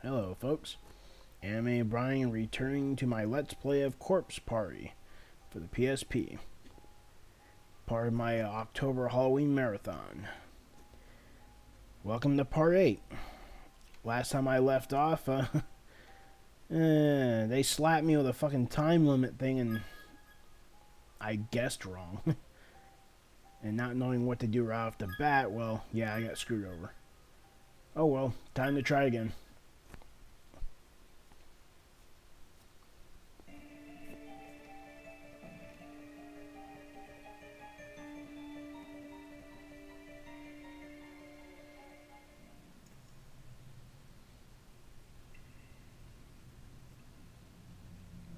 Hello folks, Anime Brian returning to my Let's Play of Corpse Party for the PSP, part of my October Halloween Marathon. Welcome to part 8. Last time I left off, they slapped me with a fucking time limit thing and I guessed wrong. And not knowing what to do right off the bat, well, yeah, I got screwed over. Oh well, time to try again.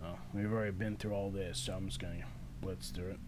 Oh, we've already been through all this, so I'm just gonna blitz through it.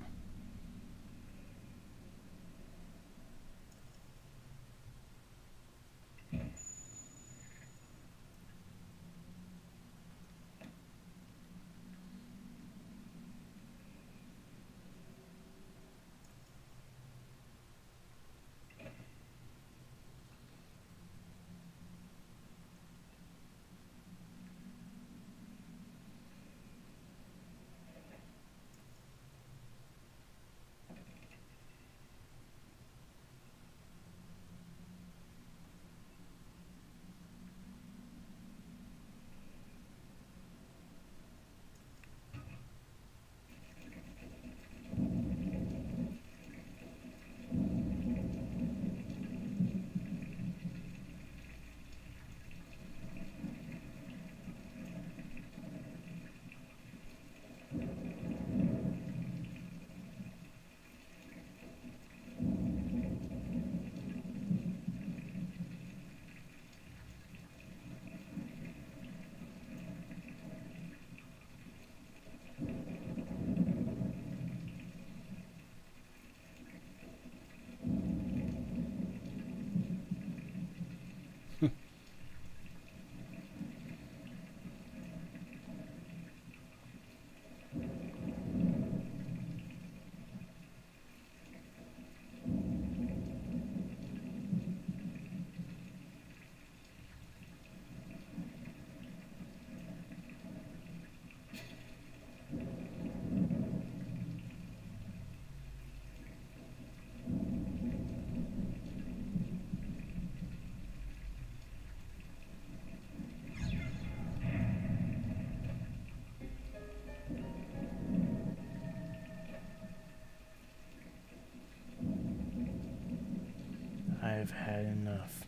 I've had enough.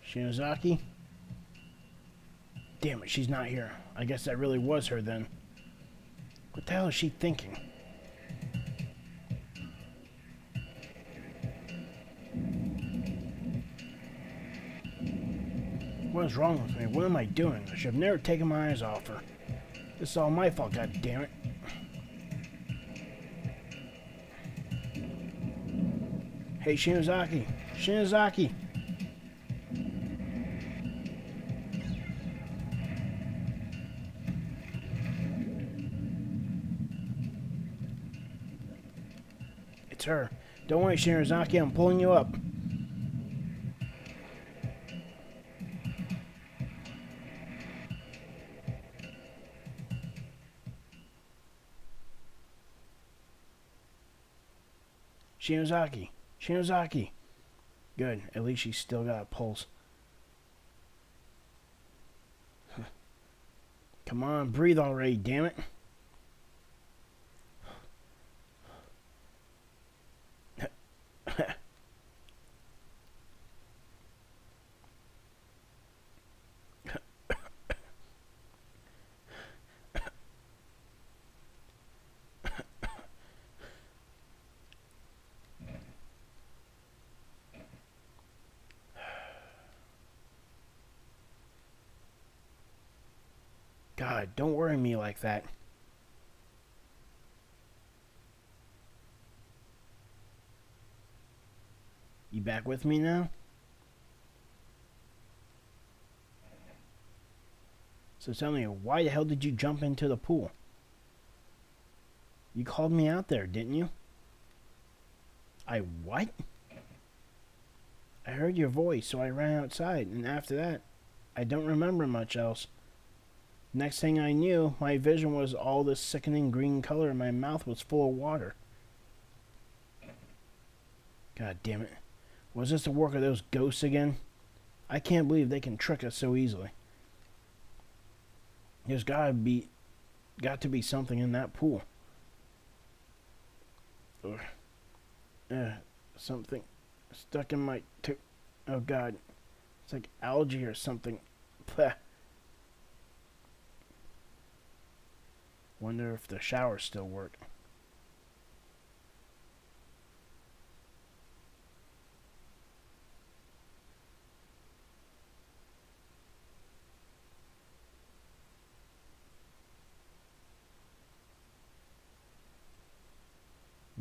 Shinozaki? Damn it, she's not here. I guess that really was her then. What the hell is she thinking? What is wrong with me? What am I doing? I should have never taken my eyes off her. This is all my fault, god damn it. Hey, Shinozaki. Shinozaki. It's her. Don't worry, Shinozaki. I'm pulling you up. Shinozaki. Shinozaki. Good. At least she's still got a pulse. Come on, breathe already, damn it. God, don't worry me like that. You back with me now? So tell me, why the hell did you jump into the pool? You called me out there, didn't you? I what? I heard your voice, so I ran outside, and after that, I don't remember much else. Next thing I knew, my vision was all this sickening green color and my mouth was full of water. God damn it. Was this the work of those ghosts again? I can't believe they can trick us so easily. There's got to be something in that pool. Something stuck in my oh god. It's like algae or something. Blech. Wonder if the showers still work.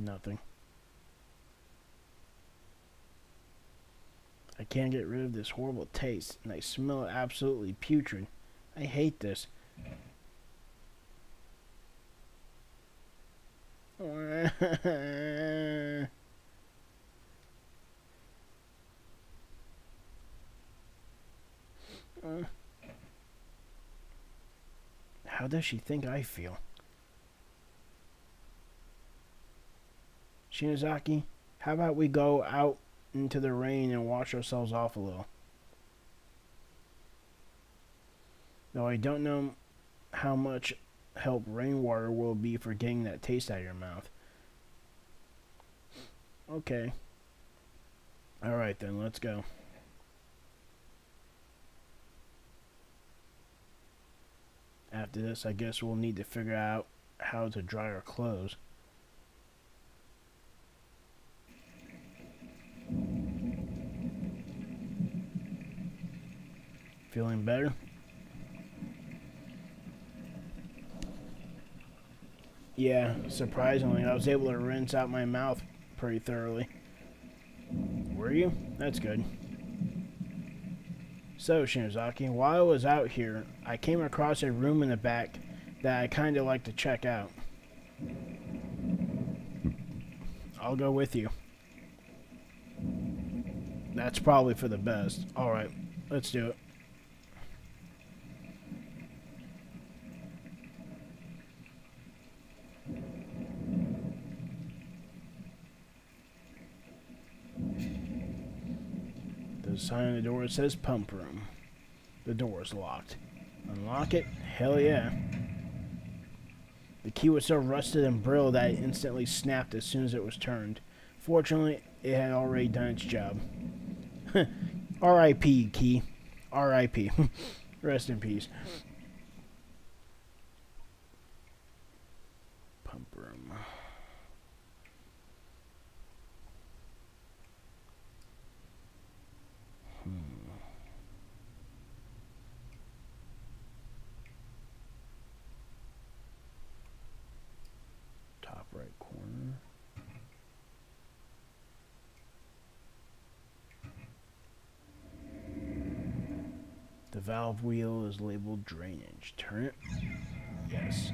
Nothing. I can't get rid of this horrible taste, and I smell it absolutely putrid. I hate this. How does she think I feel? Shinozaki, how about we go out into the rain and wash ourselves off a little? Though I don't know how much help rainwater will be for getting that taste out of your mouth. Okay. Alright then, let's go. After this, I guess we'll need to figure out how to dry our clothes. Feeling better? Yeah, surprisingly, I was able to rinse out my mouth pretty thoroughly. Were you? That's good. So, Shinozaki, while I was out here, I came across a room in the back that I kind of like to check out. I'll go with you. That's probably for the best. Alright, let's do it. The sign on the door says pump room. The door is locked. Unlock it? Hell yeah. The key was so rusted and brittle that it instantly snapped as soon as it was turned. Fortunately, it had already done its job. R.I.P. key. R.I.P. Rest in peace. Pump room. Top right corner. The valve wheel is labeled drainage. Turn it. Yes.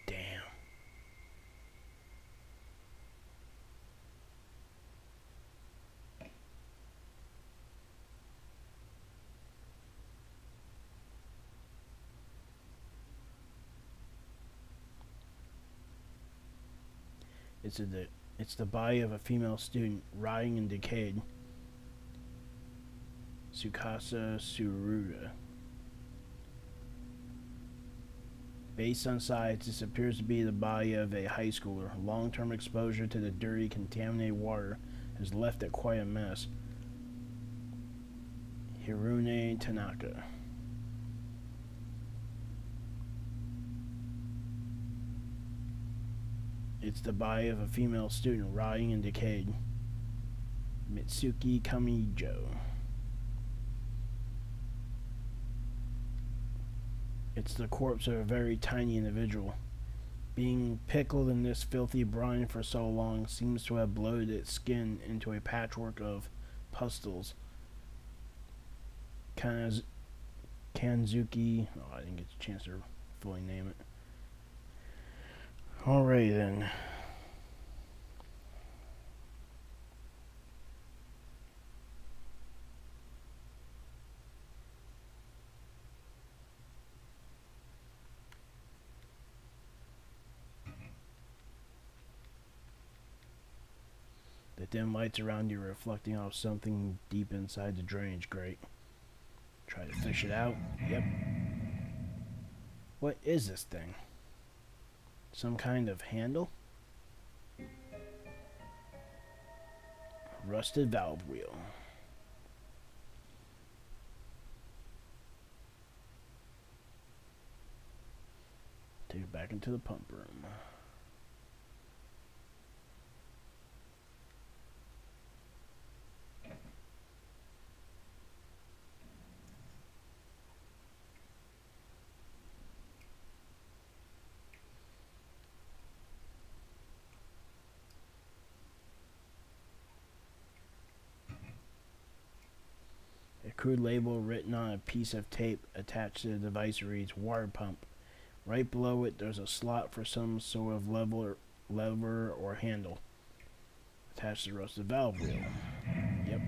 Damn. It's the body of a female student, rotting and decayed. Tsukasa Tsuruda. Based on size, this appears to be the body of a high schooler. Long-term exposure to the dirty, contaminated water has left it quite a mess. Hirune Tanaka. It's the body of a female student rotting and decayed. Mitsuki Kamijo. It's the corpse of a very tiny individual. Being pickled in this filthy brine for so long seems to have bloated its skin into a patchwork of pustules. Kanzuki... Oh, I didn't get a chance to fully name it. Alright then. The dim lights around you are reflecting off something deep inside the drainage grate. Try to fish it out. Yep. What is this thing? Some kind of handle? Rusted valve wheel. Take it back into the pump room. A crude label written on a piece of tape attached to the device reads water pump. Right below it there's a slot for some sort of lever or handle. Attached to the rusted valve wheel. Yep.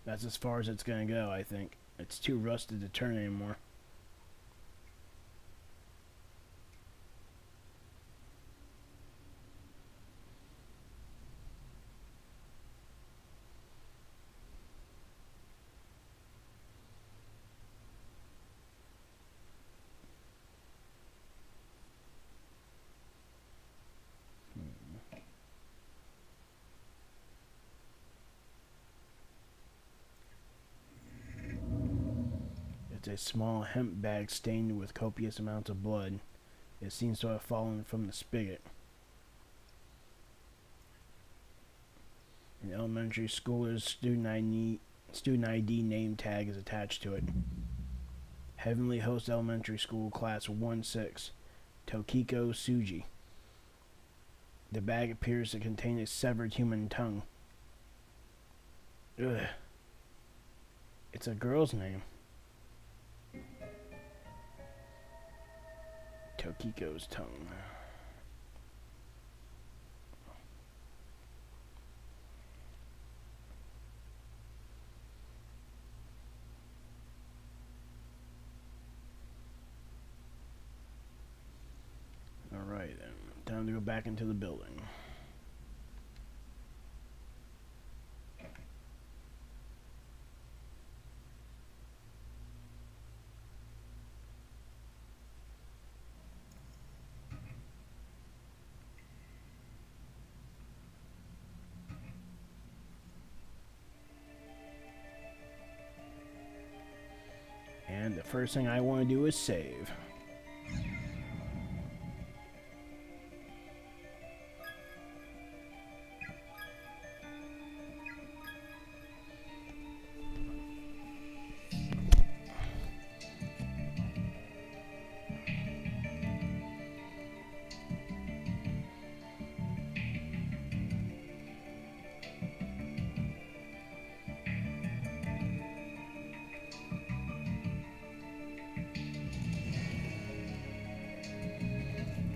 That's as far as it's gonna go, I think. It's too rusted to turn anymore. It's a small hemp bag stained with copious amounts of blood. It seems to have fallen from the spigot. An elementary schooler's student ID name tag is attached to it. Heavenly Host Elementary School, Class 1-6, Tokiko Suji. The bag appears to contain a severed human tongue. Ugh. It's a girl's name. Tokiko's tongue. Alright then, time to go back into the building. And the first thing I want to do is save.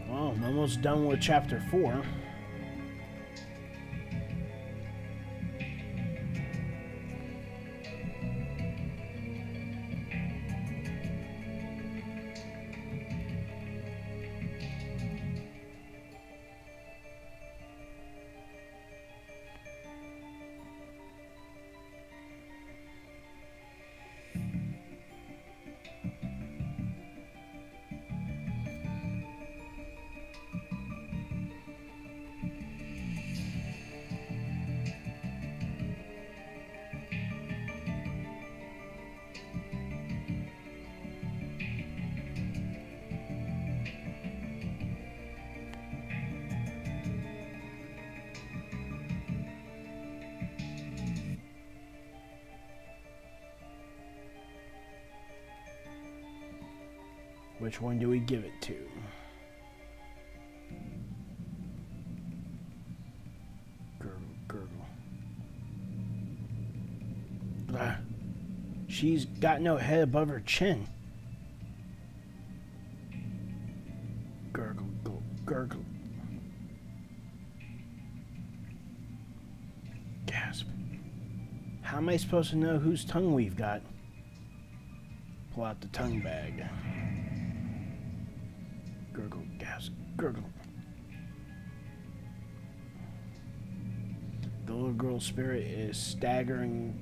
I'm almost done with chapter 4. Which one do we give it to? Gurgle, gurgle. She's got no head above her chin. Gurgle, gurgle, gurgle. Gasp. How am I supposed to know whose tongue we've got? Pull out the tongue bag. Gurgle, gasp, gurgle. The little girl's spirit is staggering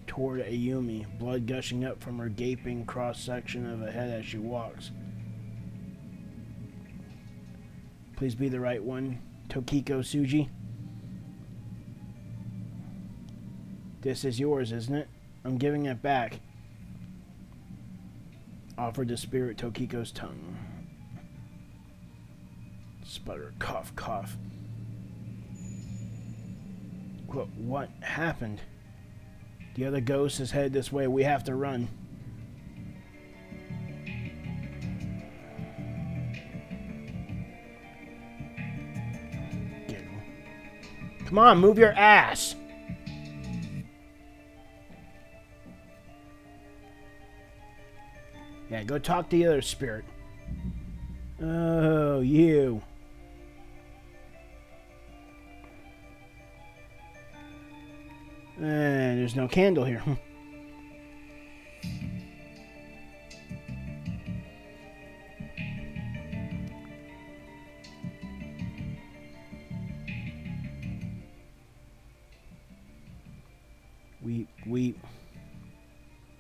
toward Ayumi, blood gushing up from her gaping cross-section of a head as she walks. Please be the right one, Tokiko Tsuji. This is yours, isn't it? I'm giving it back. Offered the spirit Tokiko's tongue. Sputter, cough, cough. What happened? The other ghost is headed this way. We have to run. Giggle. Come on, move your ass! Yeah, go talk to the other spirit. Oh, you. And there's no candle here.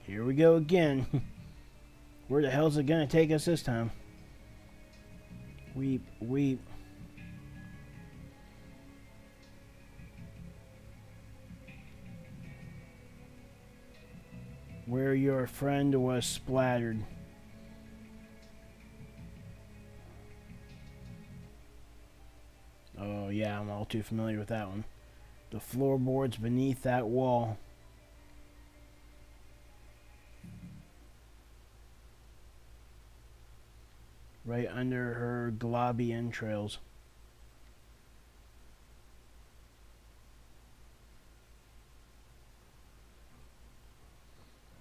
Here we go again. Where the hell's it gonna take us this time? Weep. Where your friend was splattered. Oh yeah, I'm all too familiar with that one. The floorboards beneath that wall. Right under her globby entrails.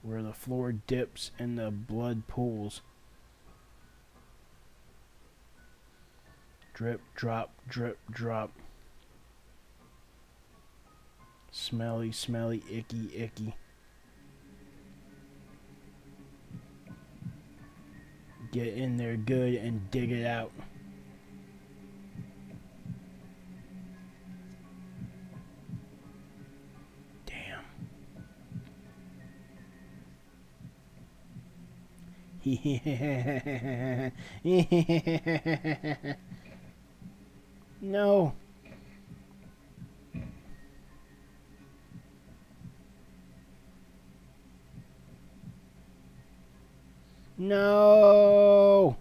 Where the floor dips and the blood pools. Drip, drop, drip, drop. Smelly, smelly, icky, icky. Get in there good and dig it out. Damn. No. No!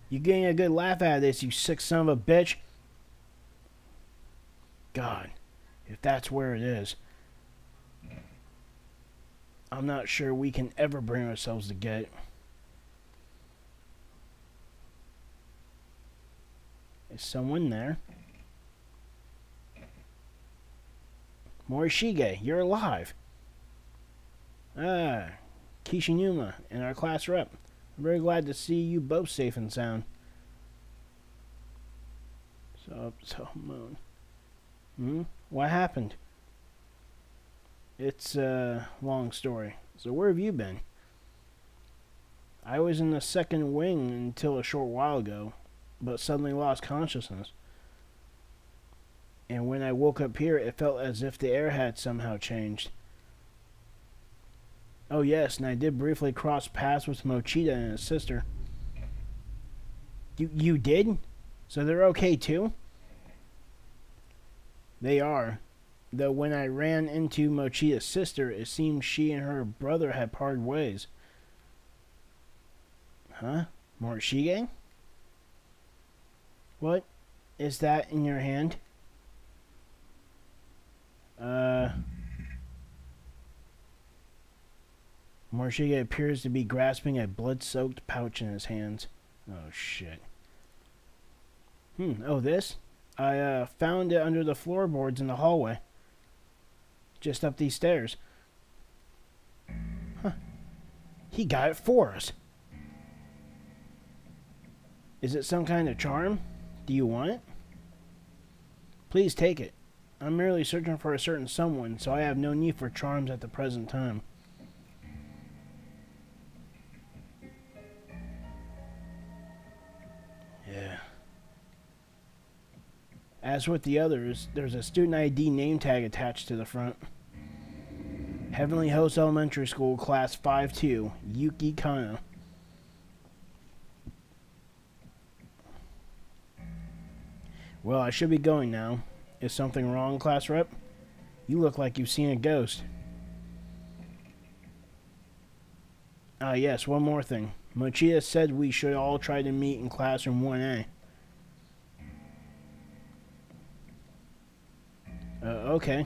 You're getting a good laugh out of this, you sick son of a bitch. God, if that's where it is, I'm not sure we can ever bring ourselves to get it. Is someone there? Morishige, you're alive. Ah, Kishinuma and our class rep. I'm very glad to see you both safe and sound. So moon. What happened? It's a long story. So where have you been? I was in the second wing until a short while ago, but suddenly lost consciousness. And when I woke up here, it felt as if the air had somehow changed. Oh yes, and I did briefly cross paths with Mochida and his sister. You did? So they're okay too? They are. Though when I ran into Mochida's sister, it seemed she and her brother had parted ways. Huh? Morishige? What is that in your hand? Morishige appears to be grasping a blood-soaked pouch in his hands. Oh, shit. Oh, this? I found it under the floorboards in the hallway. Just up these stairs. Huh. He got it for us. Is it some kind of charm? Do you want it? Please take it. I'm merely searching for a certain someone, so I have no need for charms at the present time. Yeah. As with the others, there's a student ID name tag attached to the front. Heavenly Host Elementary School, Class 5-2, Yuki Kana. Well, I should be going now. Is something wrong, class rep? You look like you've seen a ghost. Ah, yes, one more thing. Mochida said we should all try to meet in classroom 1A. Okay.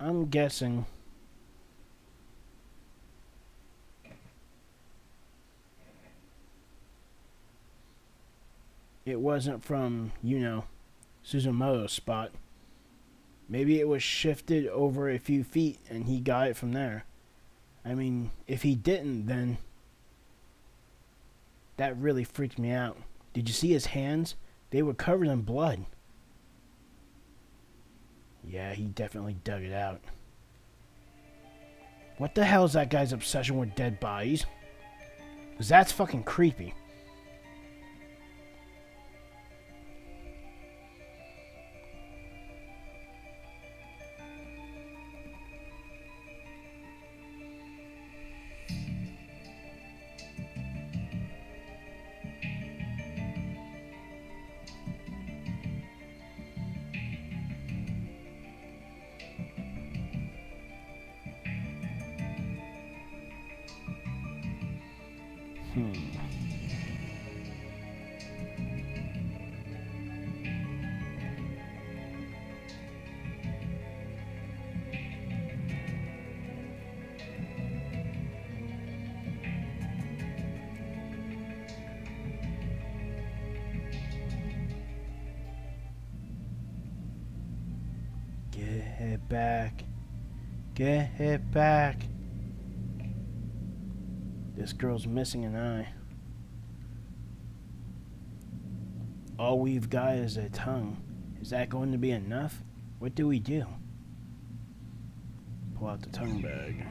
I'm guessing... it wasn't from, you know, Suzumoto's spot. Maybe it was shifted over a few feet and he got it from there. I mean, if he didn't, then that really freaked me out. Did you see his hands? They were covered in blood. Yeah, he definitely dug it out. What the hell is that guy's obsession with dead bodies? 'Cause that's fucking creepy. Get back. Get back. This girl's missing an eye. All we've got is a tongue. Is that going to be enough? What do we do? Pull out the tongue bag.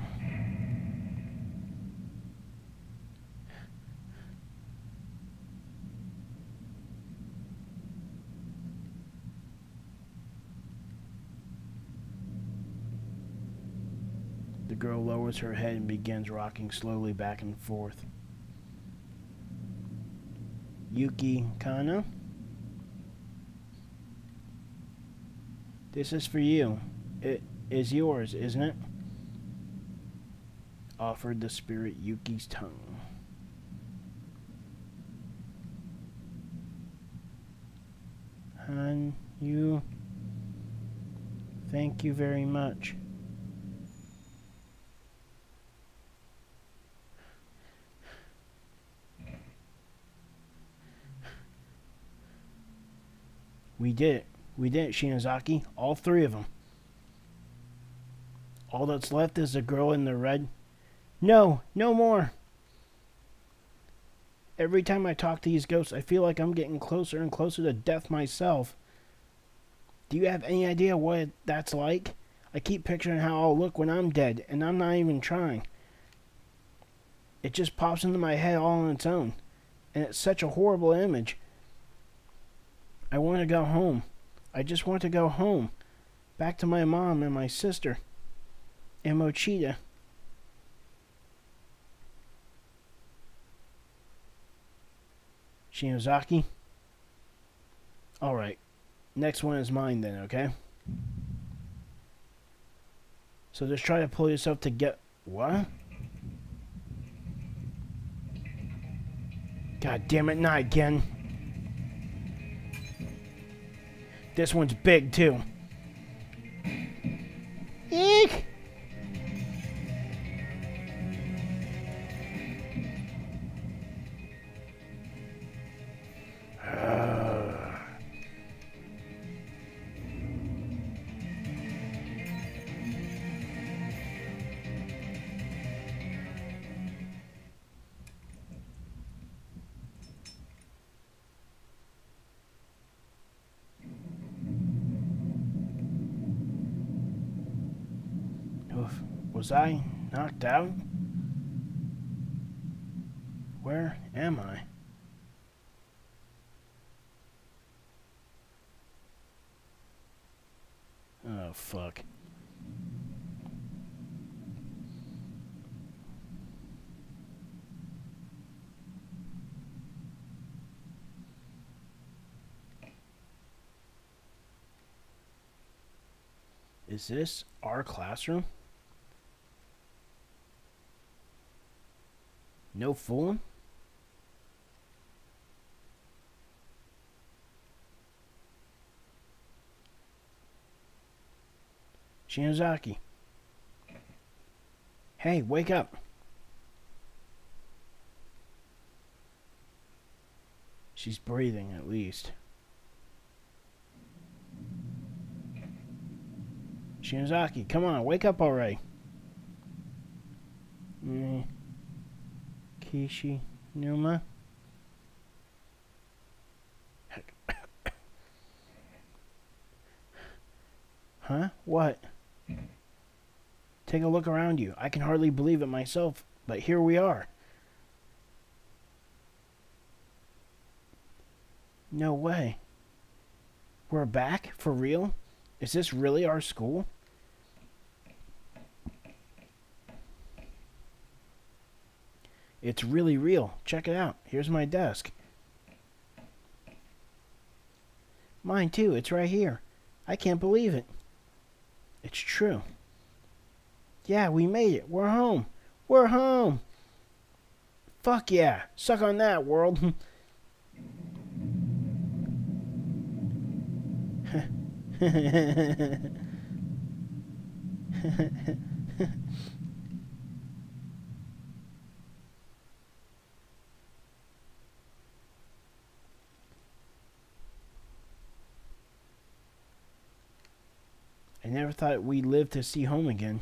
The girl lowers her head and begins rocking slowly back and forth. Yuki Kana? This is for you. It is yours, isn't it? Offered the spirit Yuki's tongue. Han, you... Thank you very much. We did it. We did it, Shinozaki. All three of them. All that's left is the girl in the red. No, no more. Every time I talk to these ghosts, I feel like I'm getting closer and closer to death myself. Do you have any idea what that's like? I keep picturing how I'll look when I'm dead, and I'm not even trying. It just pops into my head all on its own. And it's such a horrible image. I want to go home. I just want to go home. Back to my mom and my sister. And Mochida. Shinozaki? Alright. Next one is mine then, okay? So just try to pull yourself to get... What? God damn it, not again. This one's big, too. Eek! Oof. Was I knocked out? Where am I? Oh, fuck. Is this our classroom? No fooling? Shinozaki. Hey, wake up. She's breathing, at least. Shinozaki, come on, wake up already. Kishi Numa. Huh? What? Take a look around you. I can hardly believe it myself, but here we are. No way. We're back? For real? Is this really our school? It's really real. Check it out. Here's my desk. Mine too. It's right here. I can't believe it. It's true. Yeah, we made it. We're home. We're home. Fuck yeah. Suck on that, world. I never thought we'd live to see home again.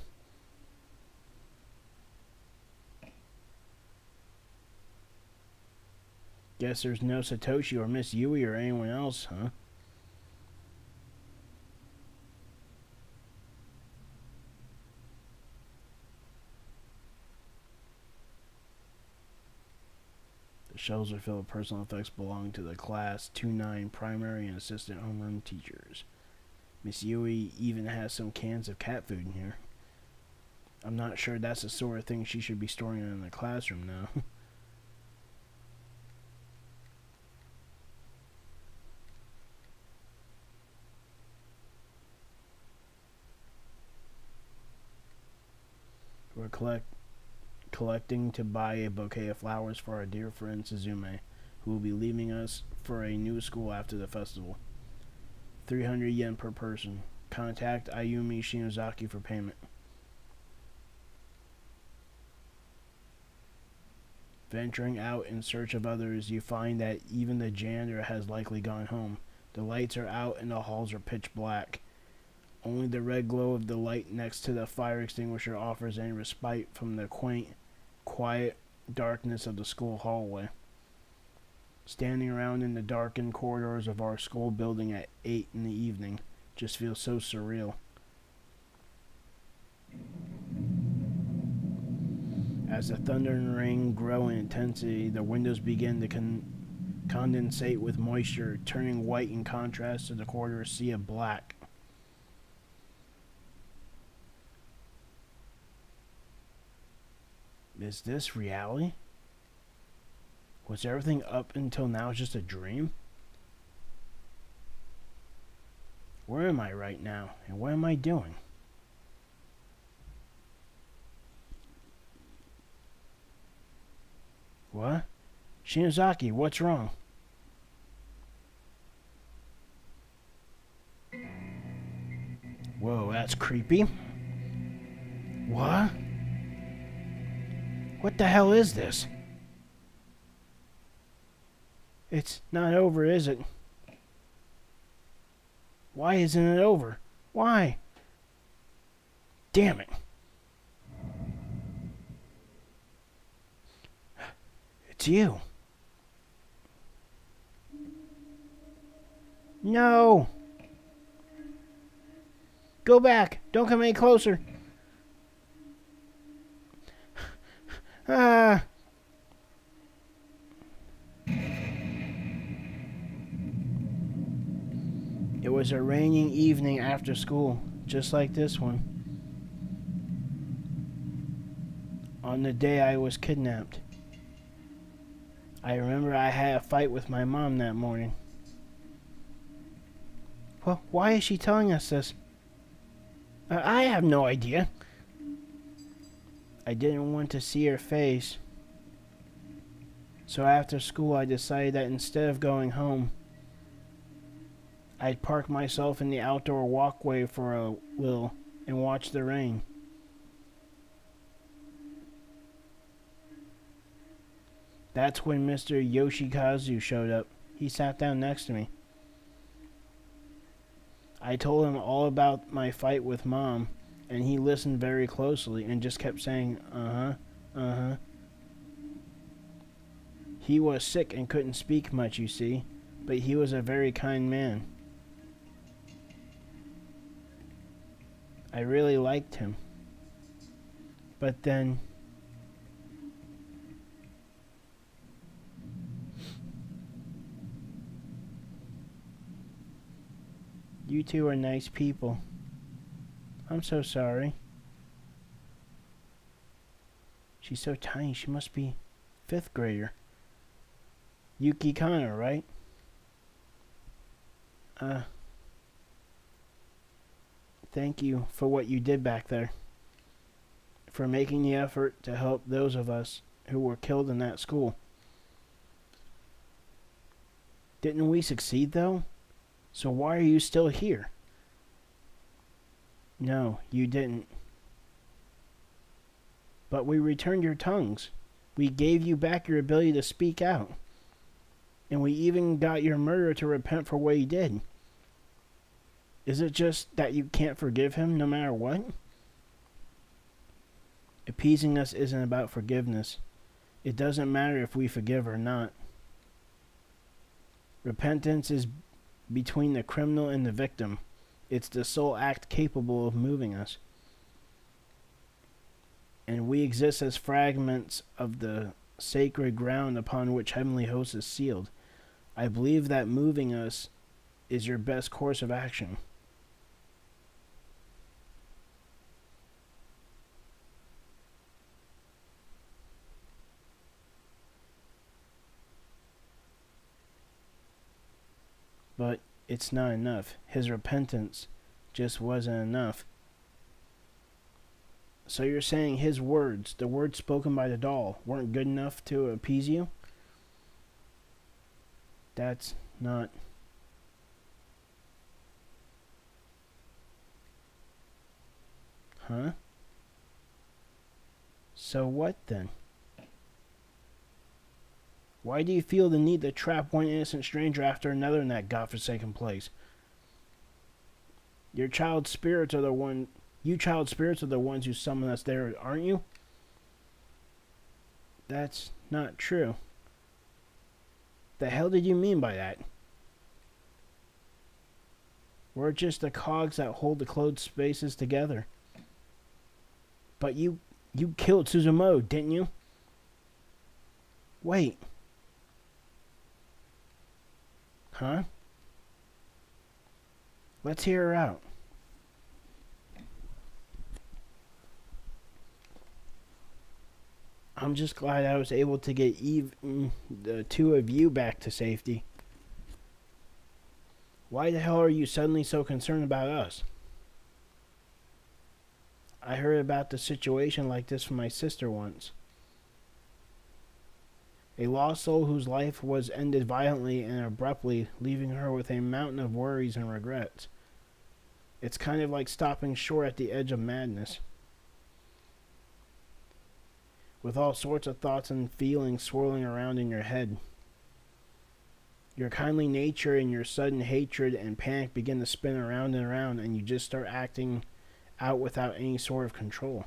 Guess there's no Satoshi or Miss Yui or anyone else, huh? The shelves are filled with personal effects belonging to the class 2-9 primary and assistant homeroom teachers. Miss Yui even has some cans of cat food in here. I'm not sure that's the sort of thing she should be storing in the classroom now. We're collecting to buy a bouquet of flowers for our dear friend Suzume, who will be leaving us for a new school after the festival. 300 yen per person. Contact Ayumi Shinozaki for payment. Venturing out in search of others, you find that even the janitor has likely gone home. The lights are out and the halls are pitch black. Only the red glow of the light next to the fire extinguisher offers any respite from the quaint, quiet darkness of the school hallway. Standing around in the darkened corridors of our school building at 8 in the evening just feels so surreal. As the thunder and rain grow in intensity, the windows begin to condensate with moisture, turning white in contrast to the corridor's sea of black. Is this reality? Was everything up until now just a dream? Where am I right now, and what am I doing? What? Shinozaki, what's wrong? that's creepy. What? What the hell is this? It's not over, is it? Why isn't it over? Why? Damn it. It's you. No. Go back. Don't come any closer. Ah. It was a raining evening after school, just like this one. On the day I was kidnapped. I remember I had a fight with my mom that morning. Well, why is she telling us this? I have no idea. I didn't want to see her face. So after school, I decided that instead of going home, I'd park myself in the outdoor walkway for a little and watch the rain. That's when Mr. Yoshikazu showed up. He sat down next to me. I told him all about my fight with Mom, and he listened very closely and just kept saying, uh-huh, uh-huh. He was sick and couldn't speak much, you see, but he was a very kind man. I really liked him. But then... You two are nice people. I'm so sorry. She's so tiny, she must be 5th grader. Yuki Kanno, right? Thank you for what you did back there. For making the effort to help those of us who were killed in that school. Didn't we succeed, though? So why are you still here? No, you didn't. But we returned your tongues. We gave you back your ability to speak out. And we even got your murderer to repent for what he did. Is it just that you can't forgive him no matter what? Appeasing us isn't about forgiveness. It doesn't matter if we forgive or not. Repentance is between the criminal and the victim. It's the sole act capable of moving us. And we exist as fragments of the sacred ground upon which Heavenly Host is sealed. I believe that moving us is your best course of action. But it's not enough. His repentance just wasn't enough. So you're saying his words, the words spoken by the doll, weren't good enough to appease you? That's not... Huh? So what then? Why do you feel the need to trap one innocent stranger after another in that godforsaken place? You child spirits are the ones who summon us there, aren't you? That's not true. The hell did you mean by that? We're just the cogs that hold the closed spaces together. But you killed Suzumo, didn't you? Wait. Huh? Let's hear her out. I'm just glad I was able to get the two of you back to safety. Why the hell are you suddenly so concerned about us? I heard about the situation like this from my sister once. A lost soul whose life was ended violently and abruptly, leaving her with a mountain of worries and regrets. It's kind of like stopping short at the edge of madness, with all sorts of thoughts and feelings swirling around in your head. Your kindly nature and your sudden hatred and panic begin to spin around and around, and you just start acting out without any sort of control.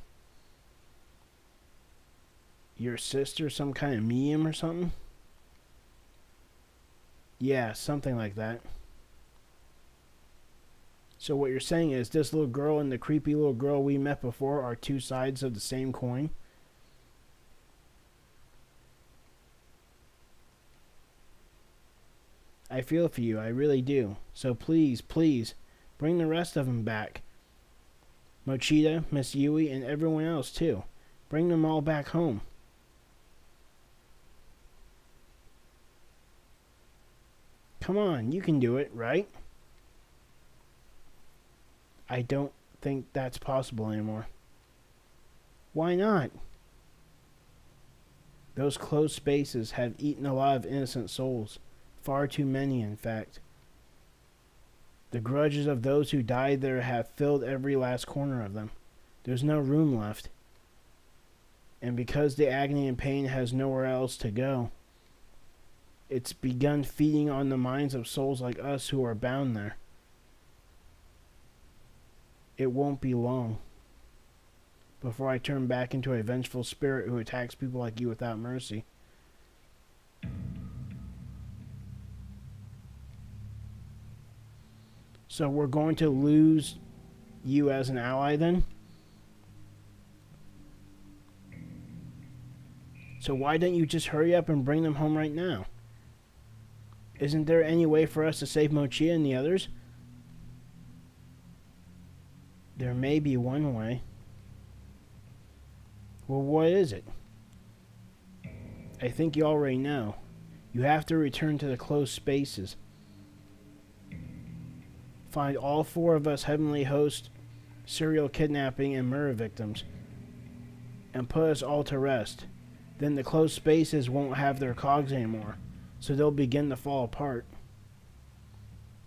Your sister some kind of medium or something? Yeah, something like that. So what you're saying is this little girl and the creepy little girl we met before are two sides of the same coin? I feel for you, I really do. So please, please, bring the rest of them back. Mochida, Miss Yui, and everyone else too. Bring them all back home. Come on, you can do it, right? I don't think that's possible anymore. Why not? Those closed spaces have eaten a lot of innocent souls. Far too many, in fact. The grudges of those who died there have filled every last corner of them. There's no room left. And because the agony and pain has nowhere else to go, it's begun feeding on the minds of souls like us who are bound there. It won't be long before I turn back into a vengeful spirit who attacks people like you without mercy. So we're going to lose you as an ally then? So why don't you just hurry up and bring them home right now? Isn't there any way for us to save Mochia and the others? There may be one way. Well, what is it? I think you already know. You have to return to the closed spaces. Find all 4 of us Heavenly Host serial kidnapping and murder victims and put us all to rest. Then the closed spaces won't have their cogs anymore, so they'll begin to fall apart.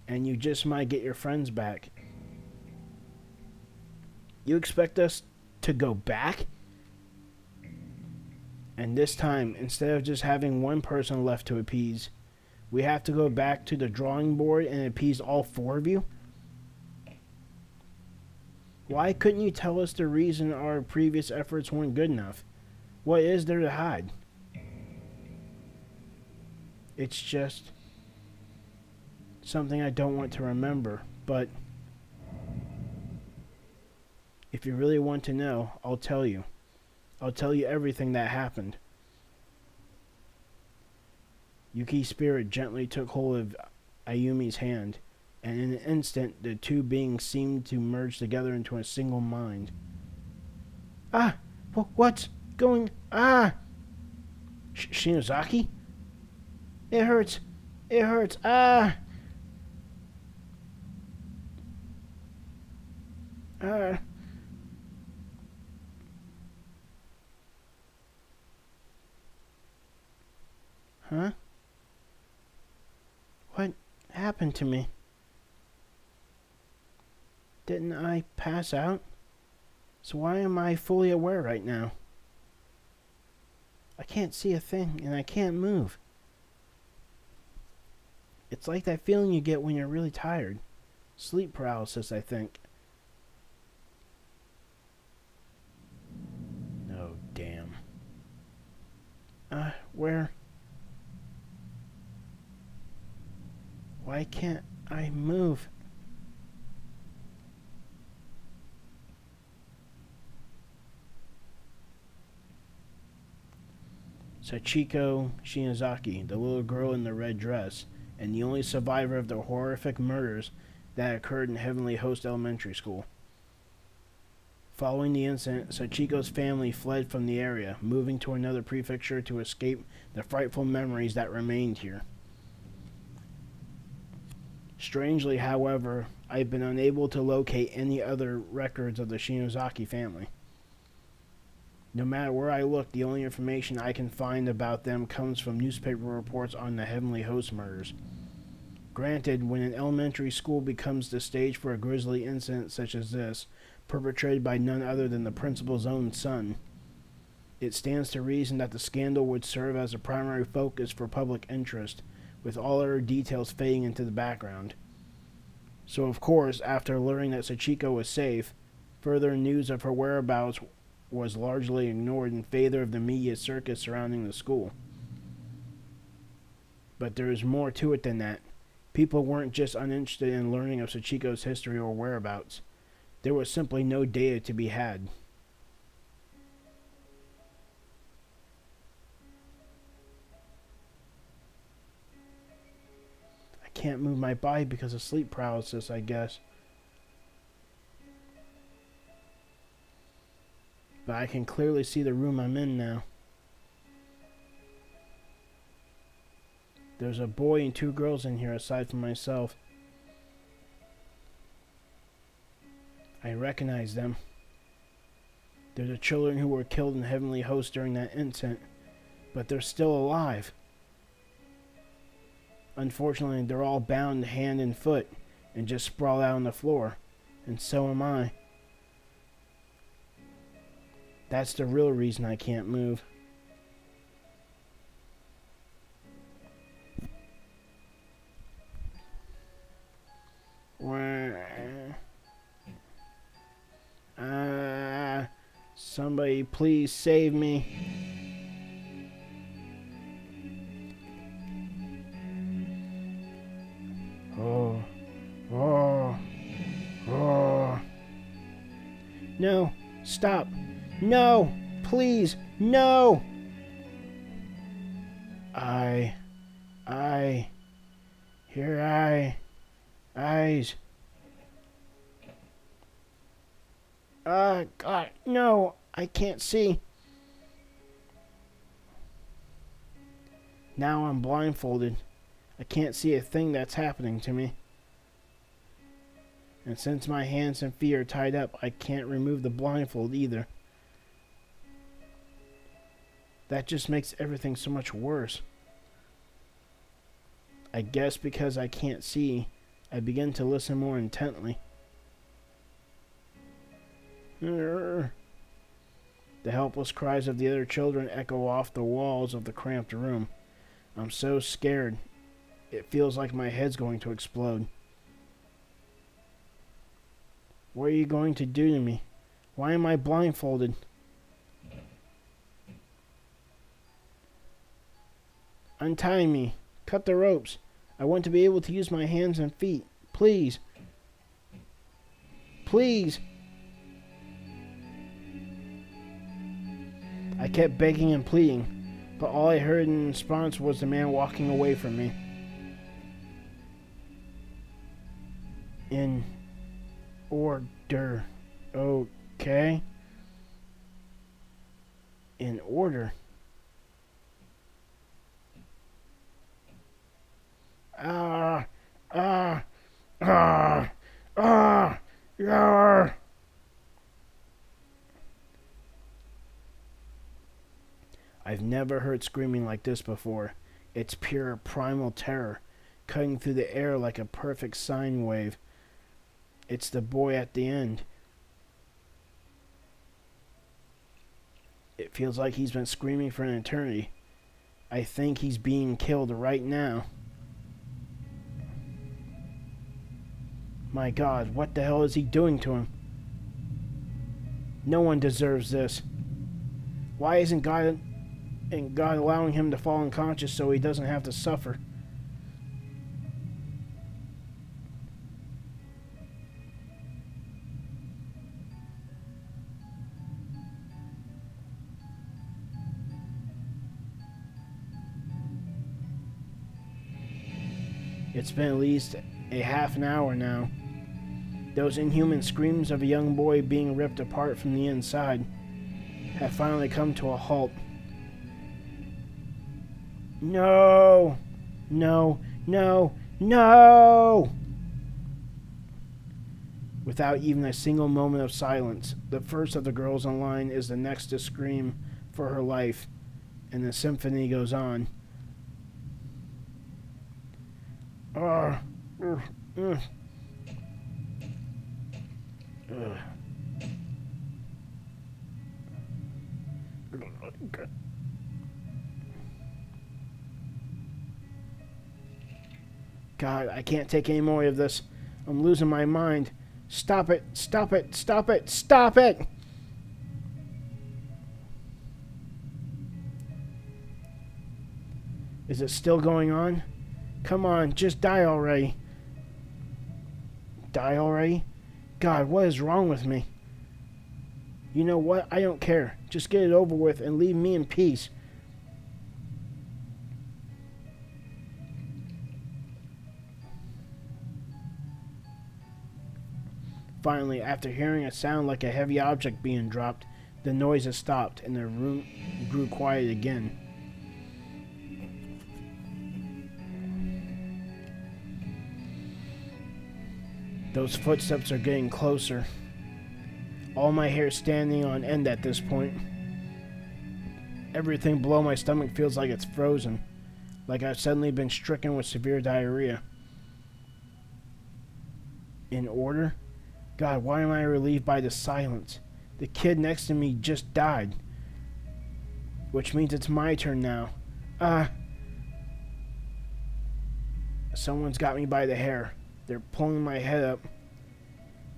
And you just might get your friends back. You expect us to go back? And this time, instead of just having one person left to appease, we have to go back to the drawing board and appease all 4 of you? Why couldn't you tell us the reason our previous efforts weren't good enough? What is there to hide? It's just something I don't want to remember, but if you really want to know, I'll tell you. I'll tell you everything that happened. Yuki's spirit gently took hold of Ayumi's hand, and in an instant, the two beings seemed to merge together into a single mind. Ah! What's going... Ah! Shinozaki? It hurts! It hurts! Ah! Ah! Huh? What happened to me? Didn't I pass out? So why am I fully aware right now? I can't see a thing, and I can't move. It's like that feeling you get when you're really tired. Sleep paralysis, I think. Oh, damn. Where? Why can't I move? Sachiko Shinozaki, the little girl in the red dress, and the only survivor of the horrific murders that occurred in Heavenly Host Elementary School. Following the incident, Sachiko's family fled from the area, moving to another prefecture to escape the frightful memories that remained here. Strangely, however, I've been unable to locate any other records of the Shinozaki family. No matter where I look, the only information I can find about them comes from newspaper reports on the Heavenly Host murders. Granted, when an elementary school becomes the stage for a grisly incident such as this, perpetrated by none other than the principal's own son, it stands to reason that the scandal would serve as a primary focus for public interest, with all other details fading into the background. So of course, after learning that Sachiko was safe, further news of her whereabouts was largely ignored in favor of the media circus surrounding the school. But there is more to it than that. People weren't just uninterested in learning of Sachiko's history or whereabouts. There was simply no data to be had. I can't move my body because of sleep paralysis, I guess. But I can clearly see the room I'm in now. There's a boy and 2 girls in here aside from myself. I recognize them. They're the children who were killed in Heavenly Host during that incident, but they're still alive. Unfortunately, they're all bound hand and foot and just sprawled out on the floor, and so am I. That's the real reason I can't move. Somebody please save me. Oh. No, stop. No, please, no. Eyes. God, no, I can't see. Now I'm blindfolded. I can't see a thing that's happening to me. And since my hands and feet are tied up, I can't remove the blindfold either. That just makes everything so much worse. I guess because I can't see, I begin to listen more intently. The helpless cries of the other children echo off the walls of the cramped room. I'm so scared. It feels like my head's going to explode. What are you going to do to me? Why am I blindfolded? Untie me. Cut the ropes. I want to be able to use my hands and feet. Please. Please. I kept begging and pleading, but all I heard in response was the man walking away from me. In order. Okay. In order. I've never heard screaming like this before. It's pure primal terror, cutting through the air like a perfect sine wave. It's the boy at the end. It feels like he's been screaming for an eternity. I think he's being killed right now. My God, what the hell is he doing to him? No one deserves this. Why isn't God allowing him to fall unconscious so he doesn't have to suffer? It's been at least a half an hour now. Those inhuman screams of a young boy being ripped apart from the inside have finally come to a halt. No! No! No! No! Without even a single moment of silence, the first of the girls in line is the next to scream for her life, and the symphony goes on. Uh, uh, uh, uh. God, I can't take any more of this. I'm losing my mind. Stop it! Stop it! Stop it! Stop it! Is it still going on? Come on, just die already. Die already? God, what is wrong with me? You know what? I don't care. Just get it over with and leave me in peace. Finally, after hearing a sound like a heavy object being dropped, the noises stopped and the room grew quiet again. Those footsteps are getting closer. All my hair standing on end at this point. Everything below my stomach feels like it's frozen, like I've suddenly been stricken with severe diarrhea. In order? God, why am I relieved by the silence? The kid next to me just died. Which means it's my turn now. Someone's got me by the hair. They're pulling my head up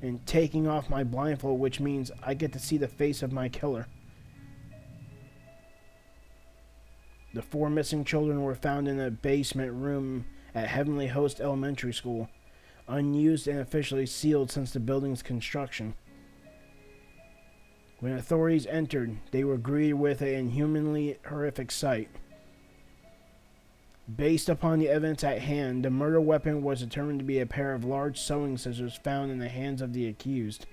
and taking off my blindfold, which means I get to see the face of my killer. The 4 missing children were found in a basement room at Heavenly Host Elementary School, unused and officially sealed since the building's construction. When authorities entered, they were greeted with an inhumanly horrific sight. Based upon the evidence at hand, the murder weapon was determined to be a pair of large sewing scissors found in the hands of the accused.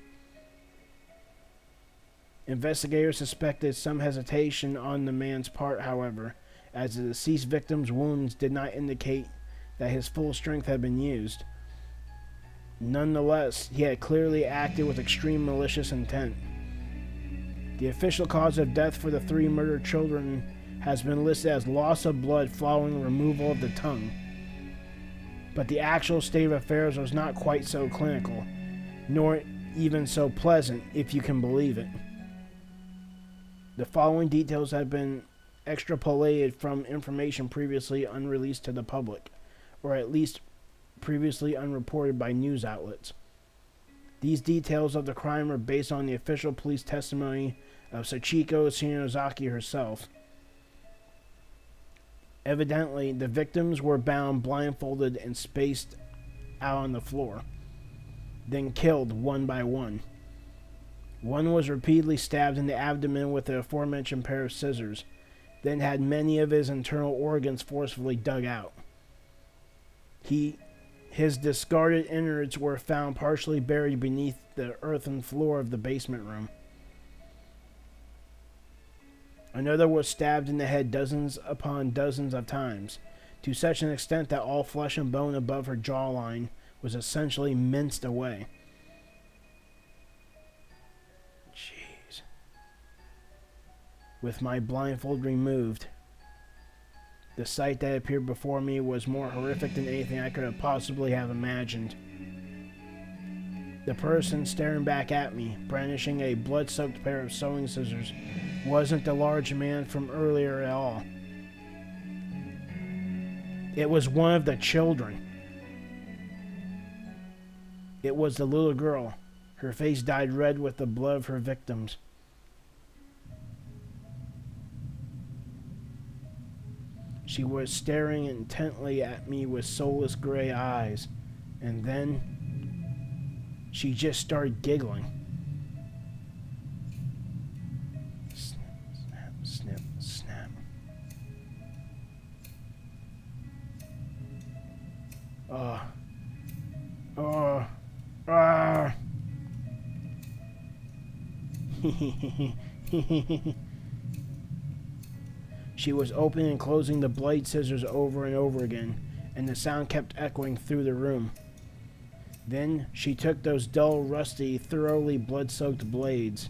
Investigators suspected some hesitation on the man's part, however, as the deceased victim's wounds did not indicate that his full strength had been used. Nonetheless, he had clearly acted with extreme malicious intent. The official cause of death for the 3 murdered children has been listed as loss of blood following removal of the tongue. But the actual state of affairs was not quite so clinical, nor even so pleasant, if you can believe it. The following details have been extrapolated from information previously unreleased to the public, or at least previously unreported by news outlets. These details of the crime are based on the official police testimony of Sachiko Shinozaki herself. Evidently, the victims were bound blindfolded and spaced out on the floor, then killed one by one. One was repeatedly stabbed in the abdomen with the aforementioned pair of scissors, then had many of his internal organs forcefully dug out. His discarded innards were found partially buried beneath the earthen floor of the basement room. Another was stabbed in the head dozens upon dozens of times, to such an extent that all flesh and bone above her jawline was essentially minced away. Jeez. With my blindfold removed, the sight that appeared before me was more horrific than anything I could have possibly have imagined. The person staring back at me, brandishing a blood-soaked pair of sewing scissors, wasn't the large man from earlier at all. It was one of the children. It was the little girl. Her face dyed red with the blood of her victims. She was staring intently at me with soulless gray eyes, and then she just started giggling. Snap, snap, snap. She was opening and closing the blade scissors over and over again, and the sound kept echoing through the room. Then she took those dull, rusty, thoroughly blood-soaked blades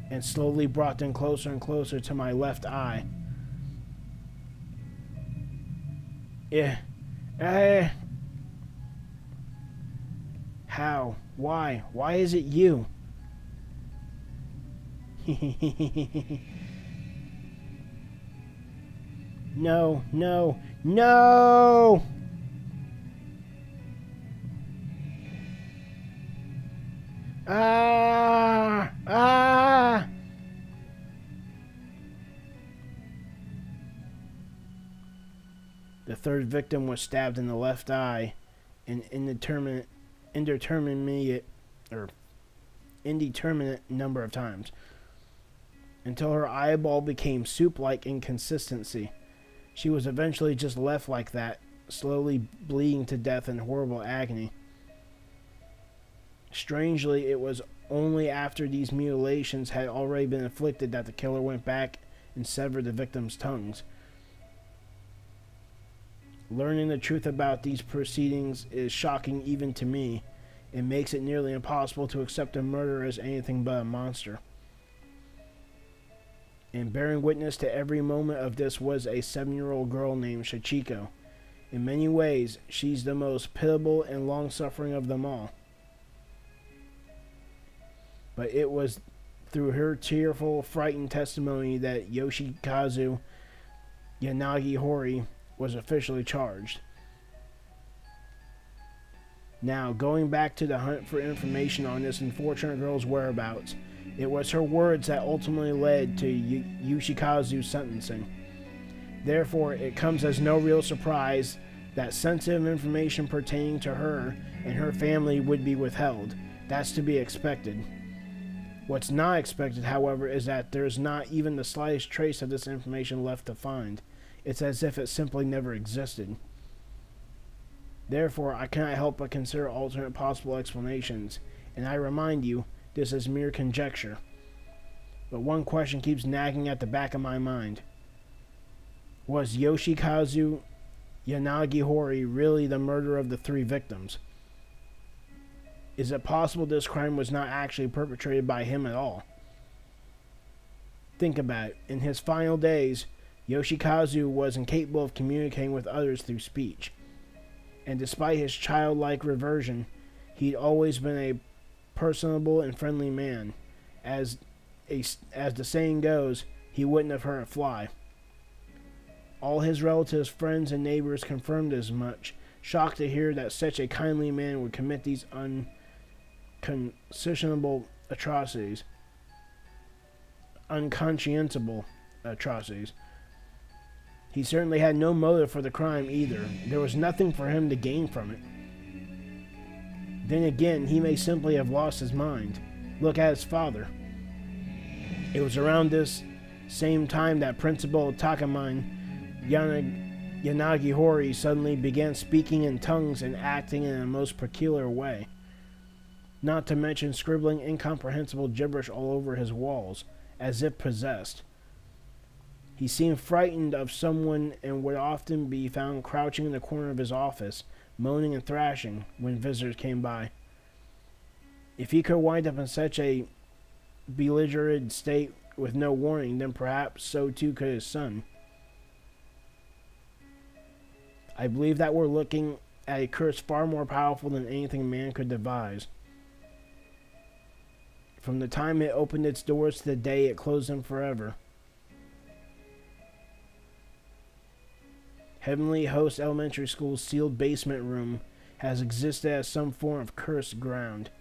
and slowly brought them closer and closer to my left eye. Eh. How? Why? Why is it you? No, no, no! Ah! Ah! The third victim was stabbed in the left eye, an indeterminate number of times, until her eyeball became soup-like in consistency. She was eventually just left like that, slowly bleeding to death in horrible agony. Strangely, it was only after these mutilations had already been inflicted that the killer went back and severed the victims' tongues. Learning the truth about these proceedings is shocking even to me. It makes it nearly impossible to accept a murderer as anything but a monster. And bearing witness to every moment of this was a 7-year-old girl named Sachiko. In many ways, she's the most pitiable and long-suffering of them all. But it was through her tearful, frightened testimony that Yoshikazu Yanagi-Hori was officially charged. Now, going back to the hunt for information on this unfortunate girl's whereabouts, it was her words that ultimately led to Yoshikazu's sentencing. Therefore, it comes as no real surprise that sensitive information pertaining to her and her family would be withheld. That's to be expected. What's not expected, however, is that there's not even the slightest trace of this information left to find. It's as if it simply never existed. Therefore, I cannot help but consider alternate possible explanations, and I remind you, this is mere conjecture. But one question keeps nagging at the back of my mind. Was Yoshikazu Yanagi-Hori really the murderer of the 3 victims? Is it possible this crime was not actually perpetrated by him at all? Think about it. In his final days, Yoshikazu was incapable of communicating with others through speech. And despite his childlike reversion, he'd always been a personable and friendly man. As the saying goes, he wouldn't have hurt a fly. All his relatives, friends, and neighbors confirmed as much, shocked to hear that such a kindly man would commit these unconscionable atrocities. Unconscientious atrocities. He certainly had no motive for the crime either. There was nothing for him to gain from it. Then again, he may simply have lost his mind. Look at his father. It was around this same time that Principal Takamine Yanagi-Hori suddenly began speaking in tongues and acting in a most peculiar way. Not to mention scribbling incomprehensible gibberish all over his walls, as if possessed. He seemed frightened of someone and would often be found crouching in the corner of his office, moaning and thrashing when visitors came by. If he could wind up in such a belligerent state with no warning, then perhaps so too could his son. I believe that we're looking at a curse far more powerful than anything man could devise. From the time it opened its doors to the day it closed them forever. Heavenly Host Elementary School's sealed basement room has existed as some form of cursed ground.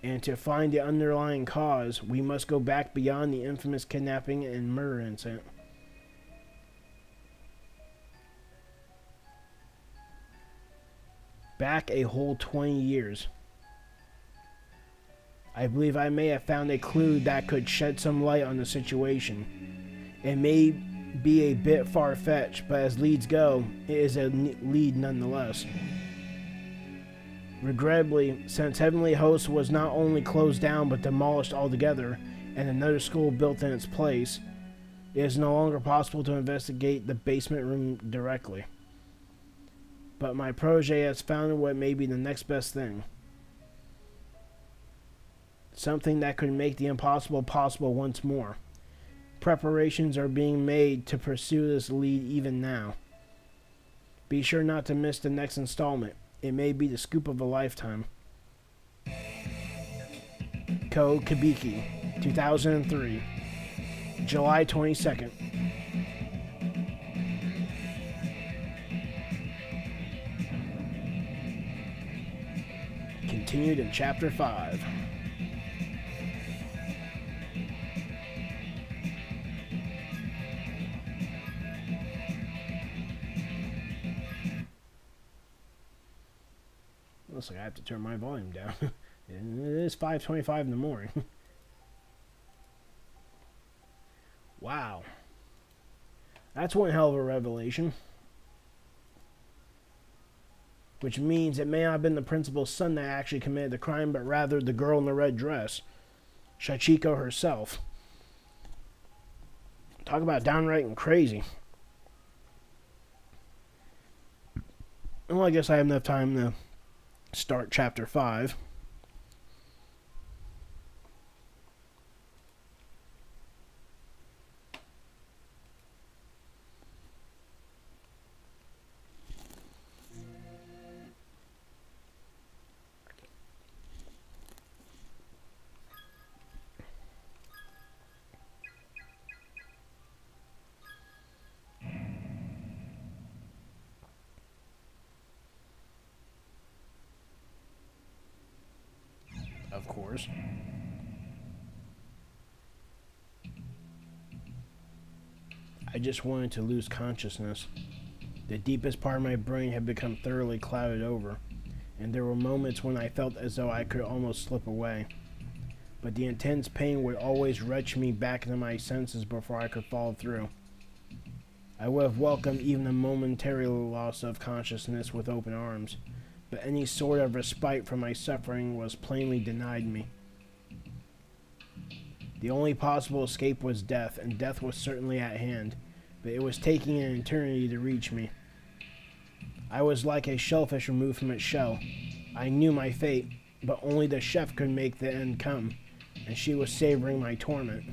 And to find the underlying cause, we must go back beyond the infamous kidnapping and murder incident. Back a whole 20 years. I believe I may have found a clue that could shed some light on the situation. It may be a bit far-fetched, but as leads go, it is a lead nonetheless. Regrettably, since Heavenly Host was not only closed down but demolished altogether, and another school built in its place, it is no longer possible to investigate the basement room directly. But my protege has found what may be the next best thing. Something that could make the impossible possible once more. Preparations are being made to pursue this lead even now. Be sure not to miss the next installment. It may be the scoop of a lifetime. Ko Kibiki, 2003, July 22nd. Continued in Chapter 5. Looks like I have to turn my volume down. It is 5:25 in the morning. Wow. That's one hell of a revelation. Which means it may not have been the principal's son that actually committed the crime, but rather the girl in the red dress. Sachiko herself. Talk about downright and crazy. Well, I guess I have enough time to start Chapter 5. Of course. I just wanted to lose consciousness. The deepest part of my brain had become thoroughly clouded over, and there were moments when I felt as though I could almost slip away. But the intense pain would always wrench me back into my senses before I could fall through. I would have welcomed even a momentary loss of consciousness with open arms, but any sort of respite from my suffering was plainly denied me. The only possible escape was death, and death was certainly at hand, but it was taking an eternity to reach me. I was like a shellfish removed from its shell. I knew my fate, but only the chef could make the end come, and she was savoring my torment.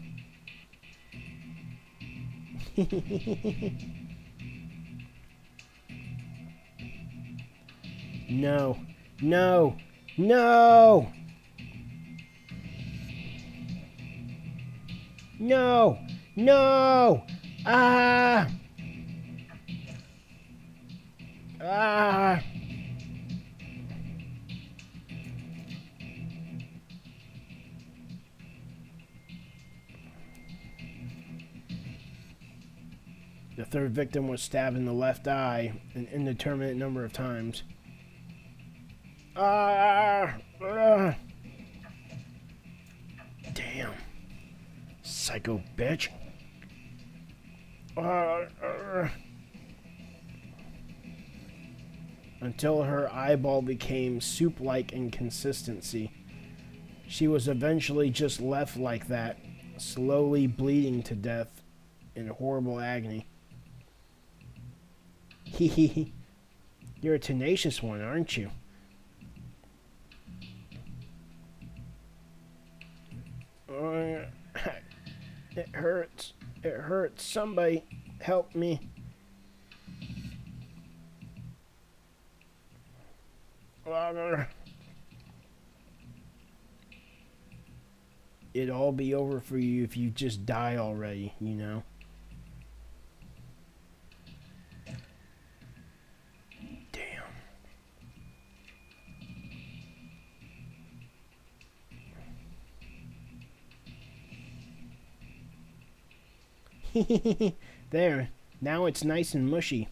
No, no, no! No, no! Ah! Ah! The third victim was stabbed in the left eye an indeterminate number of times. Ah! Damn. Psycho bitch. Until her eyeball became soup-like in consistency. She was eventually just left like that, slowly bleeding to death in horrible agony. Hee. You're a tenacious one, aren't you? It hurts. It hurts. Somebody help me. It'd all be over for you if you just die already, you know? Damn. There. Now it's nice and mushy.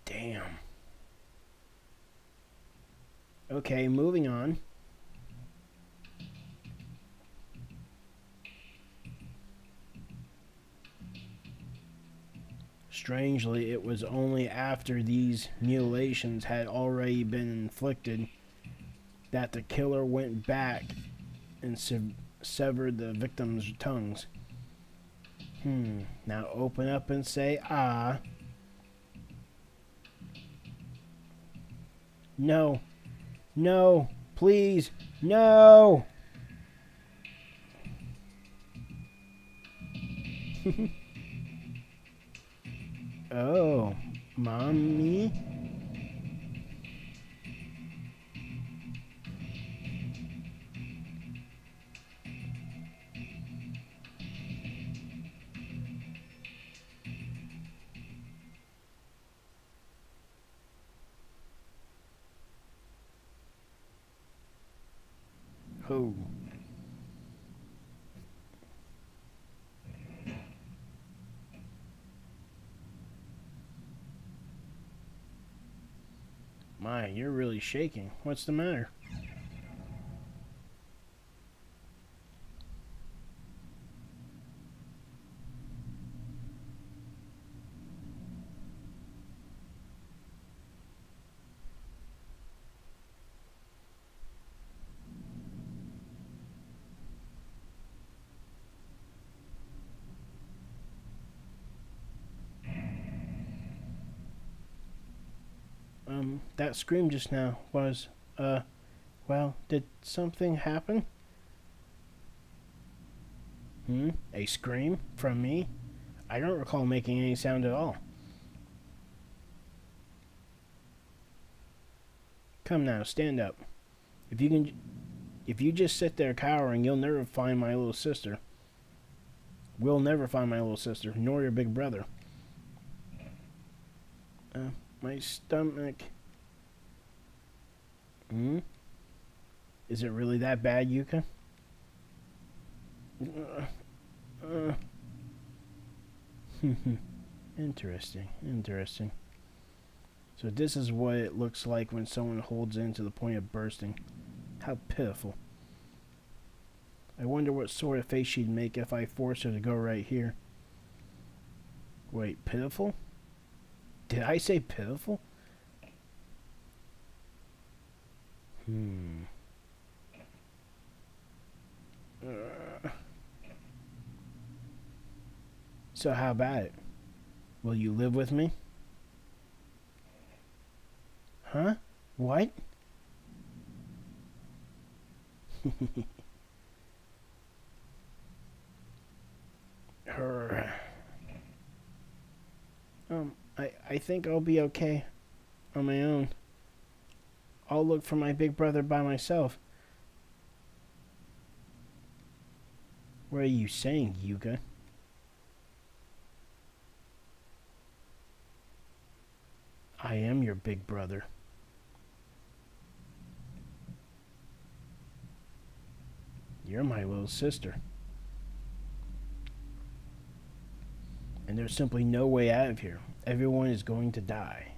Damn. Okay, moving on. Strangely, it was only after these mutilations had already been inflicted that the killer went back and severed the victim's tongues. Now open up and say, ah. No. No. Please. No. Oh, mommy? Oh. My, you're really shaking. What's the matter? That scream just now was, well, did something happen? A scream? From me? I don't recall making any sound at all. Come now, stand up. If you just sit there cowering, you'll never find my little sister. We'll never find my little sister, nor your big brother. My stomach. Is it really that bad, Yuka? Interesting. So this is what it looks like when someone holds in to the point of bursting. How pitiful. I wonder what sort of face she'd make if I forced her to go right here. Wait, pitiful? Did I say pitiful? So how about it? Will you live with me? Huh? What? Her. I think I'll be okay on my own. I'll look for my big brother by myself. What are you saying, Yuka? I am your big brother. You're my little sister. And there's simply no way out of here. Everyone is going to die.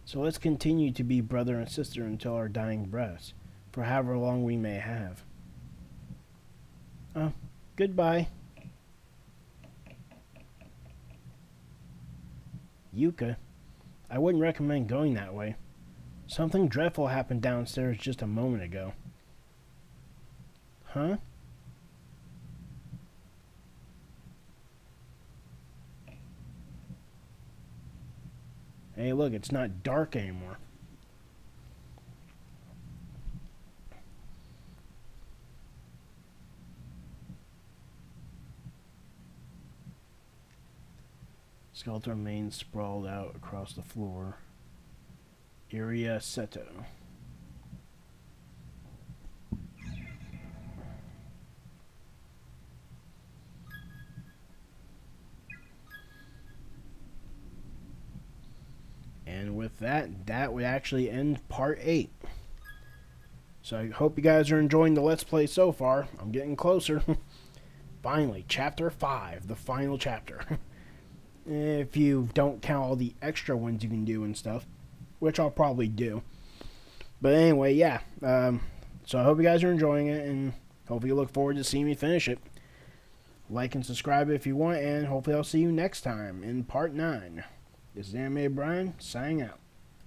So let's continue to be brother and sister until our dying breaths, for however long we may have. Goodbye. Yuka, I wouldn't recommend going that way. Something dreadful happened downstairs just a moment ago. Huh? Hey, look, it's not dark anymore. Skeleton remains sprawled out across the floor. Iria Seto. And with that, that would actually end part 8. So I hope you guys are enjoying the Let's Play so far. I'm getting closer. Finally, Chapter 5, the final chapter. If you don't count all the extra ones you can do and stuff, which I'll probably do. But anyway, yeah. So I hope you guys are enjoying it, and hopefully you look forward to seeing me finish it. Like and subscribe if you want, and hopefully I'll see you next time in part 9. This is Anime Brian, signing out.